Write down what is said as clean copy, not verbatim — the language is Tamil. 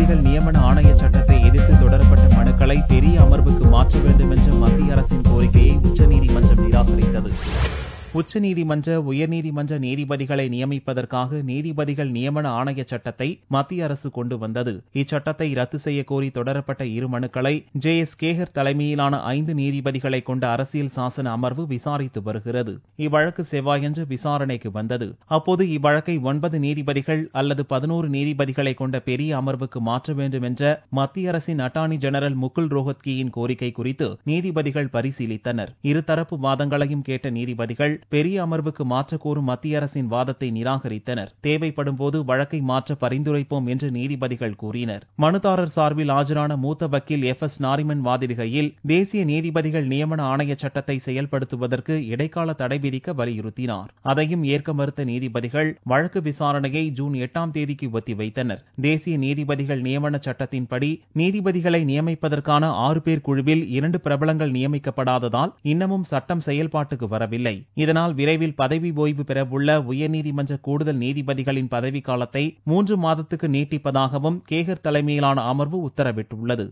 நீதிபதிகள் நியமன ஆணைய சட்டத்தை எதிர்த்து தொடரப்பட்ட மனுக்களை பெரிய அமர்வுக்கு மாற்ற வேண்டும் என்ற மத்திய அரசின் கோரிக்கையை உச்சநீதிமன்றம் நிராகரித்தது. உச்சநீதிமன்ற உயர்நீதிமன்ற நீதிபதிகளை நியமிப்பதற்காக நீதிபதிகள் நியமன ஆணைய சட்டத்தை மத்திய அரசு கொண்டு வந்தது. இச்சட்டத்தை ரத்து செய்ய கோரி தொடரப்பட்ட இரு மனுக்களை JS கேகர் தலைமையிலான 5 நீதிபதிகளை கொண்ட அரசியல் சாசன அமர்வு விசாரித்து வருகிறது. இவ்வழக்கு செவ்வாயன்று விசாரணைக்கு வந்தது. அப்போது இவ்வழக்கை 9 நீதிபதிகள் அல்லது 11 நீதிபதிகளை கொண்ட பெரிய அமர்வுக்கு மாற்ற வேண்டும் என்ற மத்திய அரசின் அட்டார்னி ஜெனரல் முகுல் ரோஹத்கியின் கோரிக்கை குறித்து நீதிபதிகள் பரிசீலித்தனர். இருதரப்பு வாதங்களையும் கேட்ட நீதிபதிகள் பெரிய அமர்வுக்கு மாற்ற கோரும் மத்திய அரசின் வாதத்தை நிராகரித்தனர். தேவைப்படும் போது வழக்கை மாற்ற பரிந்துரைப்போம் என்று நீதிபதிகள் கூறினர். மனுதாரர் சார்பில் ஆஜரான மூத்த வக்கீல் FS நாரிமன் வாதிடுகையில் தேசிய நீதிபதிகள் நியமன ஆணைய சட்டத்தை செயல்படுத்துவதற்கு இடைக்கால தடை விதிக்க வலியுறுத்தினார். அதையும் ஏற்க மறுத்த நீதிபதிகள் வழக்கு விசாரணையை ஜூன் 8ஆம் தேதிக்கு ஒத்திவைத்தனர். தேசிய நீதிபதிகள் நியமன சட்டத்தின்படி நீதிபதிகளை நியமிப்பதற்கான 6 பேர் குழுவில் 2 பிரபலங்கள் நியமிக்கப்படாததால் இன்னமும் சட்டம் செயல்பாட்டுக்கு வரவில்லை. இதனால் விரைவில் பதவி ஓய்வு பெறவுள்ள உயர்நீதிமன்ற கூடுதல் நீதிபதிகளின் பதவிக்காலத்தை 3 மாதத்துக்கு நீட்டிப்பதாகவும் கேகர் தலைமையிலான அமர்வு உத்தரவிட்டுள்ளது.